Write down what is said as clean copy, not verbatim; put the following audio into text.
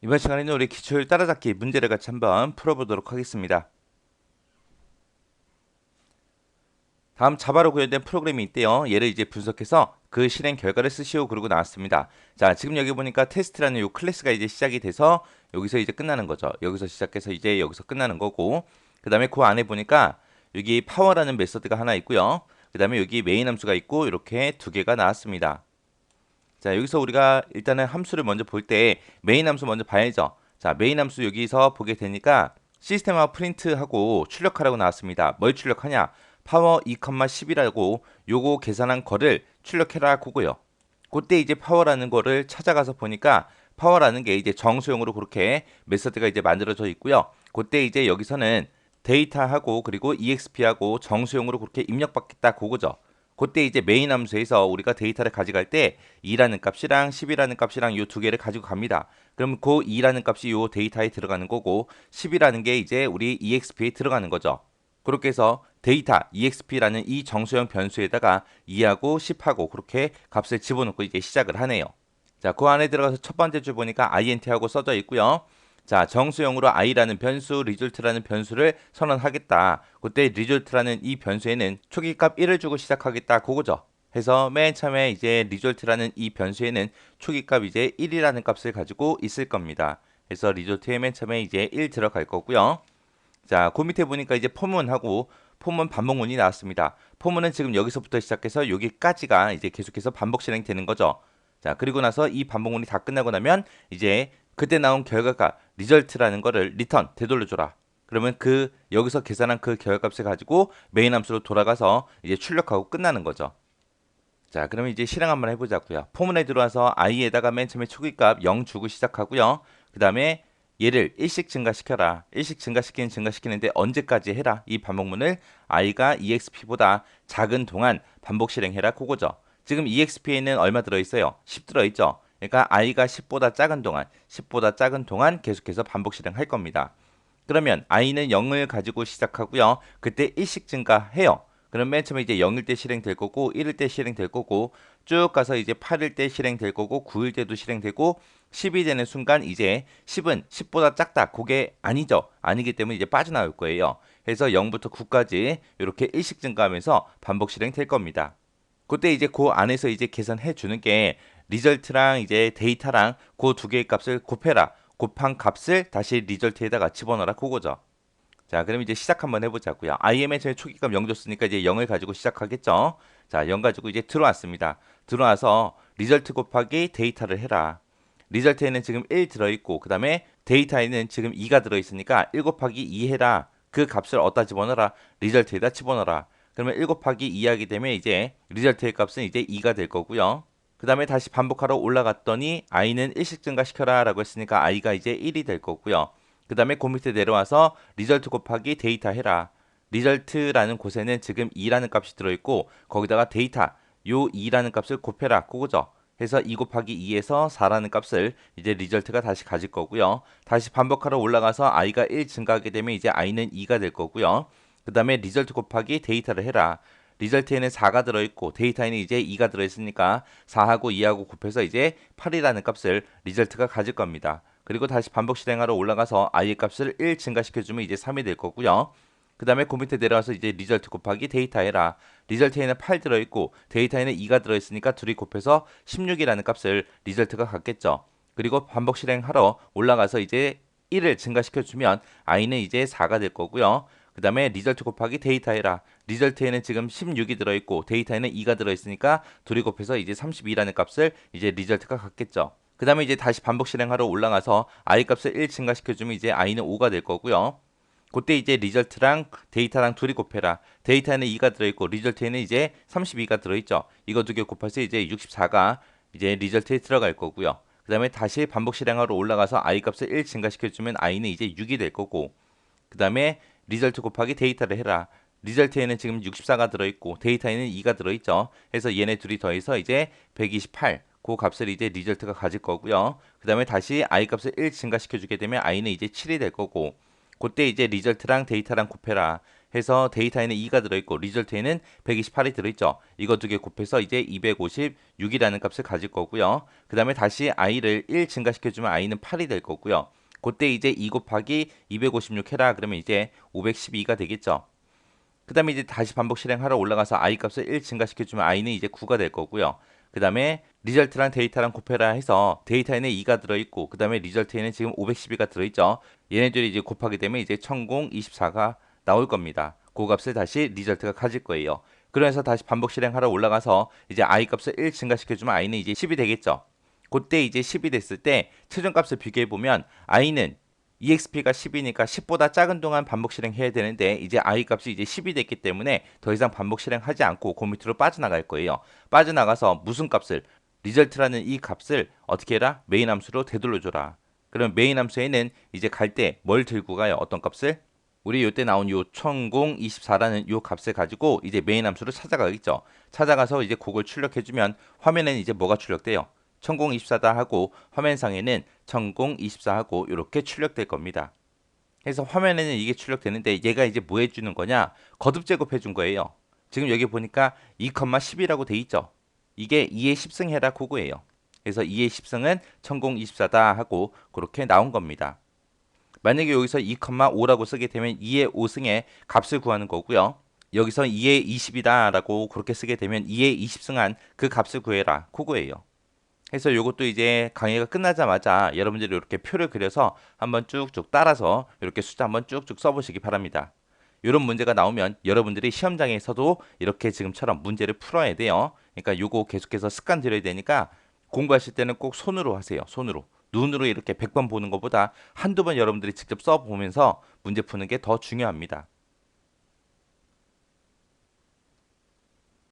이번 시간에는 우리 기출 따라잡기 문제를 같이 한번 풀어보도록 하겠습니다. 다음 자바로 구현된 프로그램이 있대요. 얘를 이제 분석해서 그 실행 결과를 쓰시오 그러고 나왔습니다. 자, 지금 여기 보니까 테스트라는 요 클래스가 이제 시작이 돼서 여기서 이제 끝나는 거죠. 여기서 시작해서 이제 여기서 끝나는 거고, 그 다음에 그 안에 보니까 여기 파워라는 메서드가 하나 있고요. 그 다음에 여기 메인 함수가 있고 이렇게 두 개가 나왔습니다. 자, 여기서 우리가 일단은 함수를 먼저 볼 때 메인 함수 먼저 봐야죠. 자, 메인 함수 여기서 보게 되니까 시스템화 프린트하고 출력하라고 나왔습니다. 뭘 출력하냐? 파워 2,10이라고 요거 계산한 거를 출력해라 그거요. 그때 이제 파워라는 거를 찾아가서 보니까 파워라는 게 이제 정수용으로 그렇게 메서드가 이제 만들어져 있고요. 그때 이제 여기서는 데이터하고 그리고 exp하고 정수용으로 그렇게 입력받겠다 그거죠. 그때 이제 메인 함수에서 우리가 데이터를 가져갈 때 2라는 값이랑 10이라는 값이랑 요 두 개를 가지고 갑니다. 그럼 그 2라는 값이 요 데이터에 들어가는 거고 10이라는 게 이제 우리 exp에 들어가는 거죠. 그렇게 해서 데이터 exp라는 이 정수형 변수에다가 2하고 10하고 그렇게 값을 집어넣고 이제 시작을 하네요. 자, 그 안에 들어가서 첫 번째 줄 보니까 int하고 써져 있고요. 자, 정수형으로 i라는 변수, result라는 변수를 선언하겠다. 그때 result라는 이 변수에는 초기값 1을 주고 시작하겠다. 그거죠. 해서 맨 처음에 이제 result라는 이 변수에는 초기값 이제 1이라는 값을 가지고 있을 겁니다. 그래서 result에 맨 처음에 이제 1 들어갈 거고요. 자, 그 밑에 보니까 이제 포문하고 포문 반복문이 나왔습니다. 포문은 지금 여기서부터 시작해서 여기까지가 이제 계속해서 반복 실행되는 거죠. 자, 그리고 나서 이 반복문이 다 끝나고 나면 이제 그때 나온 결과가 리절트라는 거를 리턴 되돌려줘라. 그러면 그 여기서 계산한 그 결과값을 가지고 메인 함수로 돌아가서 이제 출력하고 끝나는 거죠. 자, 그러면 이제 실행 한번 해보자고요. 포문에 들어와서 i에다가 맨 처음에 초기값 0 주고 시작하고요. 그 다음에 얘를 1씩 증가시켜라. 1씩 증가시키는데 언제까지 해라. 이 반복문을 i가 exp보다 작은 동안 반복 실행해라. 그거죠. 지금 exp에는 얼마 들어있어요? 10 들어있죠. 그러니까 i가 10보다 작은 동안, 10보다 작은 동안 계속해서 반복 실행할 겁니다. 그러면 i는 0을 가지고 시작하고요. 그때 1씩 증가해요. 그럼 맨 처음에 이제 0일 때 실행될 거고 1일 때 실행될 거고 쭉 가서 이제 8일 때 실행될 거고 9일 때도 실행되고 10이 되는 순간 이제 10은 10보다 작다. 그게 아니죠. 아니기 때문에 이제 빠져나올 거예요. 그래서 0부터 9까지 이렇게 1씩 증가하면서 반복 실행될 겁니다. 그때 이제 그 안에서 이제 계산해 주는 게 리절트랑 이제 데이터랑 그 두 개의 값을 곱해라. 곱한 값을 다시 리절트에다가 집어넣어라. 그거죠. 자, 그럼 이제 시작 한번 해보자고요. IM의 저희 초기값 0 줬으니까 이제 0을 가지고 시작하겠죠. 자, 0 가지고 이제 들어왔습니다. 들어와서 리절트 곱하기 데이터를 해라. 리절트에는 지금 1 들어있고 그 다음에 데이터에는 지금 2가 들어있으니까 1 곱하기 2 해라. 그 값을 어디다 집어넣어라? 리절트에다 집어넣어라. 그러면 1 곱하기 2 하게 되면 이제 리절트의 값은 이제 2가 될 거고요. 그 다음에 다시 반복하러 올라갔더니 i는 1씩 증가시켜라 라고 했으니까 i가 이제 1이 될 거고요. 그 다음에 그 밑에 내려와서 리절트 곱하기 데이터 해라. 리절트라는 곳에는 지금 2라는 값이 들어있고 거기다가 데이터 요 2라는 값을 곱해라. 그거죠. 해서 2 곱하기 2에서 4라는 값을 이제 리절트가 다시 가질 거고요. 다시 반복하러 올라가서 i가 1 증가하게 되면 이제 i는 2가 될 거고요. 그 다음에 리절트 곱하기 데이터를 해라. 리절트에는 4가 들어있고 데이터에는 이제 2가 들어있으니까 4하고 2하고 곱해서 이제 8이라는 값을 리절트가 가질 겁니다. 그리고 다시 반복 실행하러 올라가서 i의 값을 1 증가시켜주면 이제 3이 될 거고요. 그 다음에 그 밑에 내려와서 이제 리절트 곱하기 데이터 해라. 리절트에는 8 들어있고 데이터에는 2가 들어있으니까 둘이 곱해서 16이라는 값을 리절트가 갖겠죠. 그리고 반복 실행하러 올라가서 이제 1을 증가시켜주면 i는 이제 4가 될 거고요. 그 다음에 리절트 곱하기 데이터 해라. 리절트에는 지금 16이 들어있고 데이터에는 2가 들어있으니까 둘이 곱해서 이제 32라는 값을 이제 리절트가 갖겠죠. 그 다음에 이제 다시 반복 실행하러 올라가서 i 값을 1 증가시켜주면 이제 i는 5가 될 거고요. 그때 이제 리절트랑 데이터랑 둘이 곱해라. 데이터에는 2가 들어있고 리절트에는 이제 32가 들어있죠. 이거 두 개 곱해서 이제 64가 이제 리절트에 들어갈 거고요. 그 다음에 다시 반복 실행하러 올라가서 i 값을 1 증가시켜주면 i는 이제 6이 될 거고 그 다음에 리절트 곱하기 데이터를 해라. 리절트에는 지금 64가 들어있고 데이터에는 2가 들어있죠. 해서 얘네 둘이 더해서 이제 128. 그 값을 이제 리절트가 가질 거고요. 그 다음에 다시 i 값을 1 증가시켜주게 되면 i는 이제 7이 될 거고 그때 이제 리절트랑 데이터랑 곱해라. 해서 데이터에는 2가 들어있고 리절트에는 128이 들어있죠. 이거 두 개 곱해서 이제 256이라는 값을 가질 거고요. 그 다음에 다시 i를 1 증가시켜주면 i는 8이 될 거고요. 그때 이제 2 곱하기 256 해라 그러면 이제 512가 되겠죠. 그 다음에 이제 다시 반복 실행하러 올라가서 i 값을 1 증가시켜주면 i는 이제 9가 될 거고요. 그 다음에 리절트랑 데이터랑 곱해라 해서 데이터에는 2가 들어있고 그 다음에 리절트에는 지금 512가 들어있죠. 얘네들이 이제 곱하게 되면 이제 1024가 나올 겁니다. 그 값을 다시 리절트가 가질 거예요. 그러면서 다시 반복 실행하러 올라가서 이제 i 값을 1 증가시켜주면 i는 이제 10이 되겠죠. 그때 이제 10이 됐을 때 최종값을 비교해 보면 i는 EXP가 10이니까 10보다 작은 동안 반복 실행해야 되는데 이제 i 값이 이제 10이 됐기 때문에 더 이상 반복 실행하지 않고 그 밑으로 빠져나갈 거예요. 빠져나가서 무슨 값을 리절트라는 이 값을 어떻게 해라? 메인 함수로 되돌려줘라. 그럼 메인 함수에는 이제 갈 때 뭘 들고 가요? 어떤 값을? 우리 요때 나온 요 1024라는 요 값을 가지고 이제 메인 함수로 찾아가겠죠. 찾아가서 이제 그걸 출력해주면 화면에는 이제 뭐가 출력돼요? 1024다 하고 화면상에는 1024 하고 이렇게 출력될 겁니다. 그래서 화면에는 이게 출력되는데 얘가 이제 뭐 해주는 거냐? 거듭 제곱해 준 거예요. 지금 여기 보니까 2,10이라고 돼 있죠. 이게 2의 10승해라 그거예요. 그래서 2의 10승은 1024다 하고 그렇게 나온 겁니다. 만약에 여기서 2,5라고 쓰게 되면 2의 5승의 값을 구하는 거고요. 여기서 2의 20이다 라고 그렇게 쓰게 되면 2의 20승한 그 값을 구해라 그거예요. 그래서 요것도 이제 강의가 끝나자마자 여러분들이 이렇게 표를 그려서 한번 쭉쭉 따라서 이렇게 숫자 한번 쭉쭉 써보시기 바랍니다. 이런 문제가 나오면 여러분들이 시험장에서도 이렇게 지금처럼 문제를 풀어야 돼요. 그러니까 요거 계속해서 습관 들여야 되니까 공부하실 때는 꼭 손으로 하세요. 손으로. 눈으로 이렇게 100번 보는 것보다 한두 번 여러분들이 직접 써보면서 문제 푸는 게 더 중요합니다.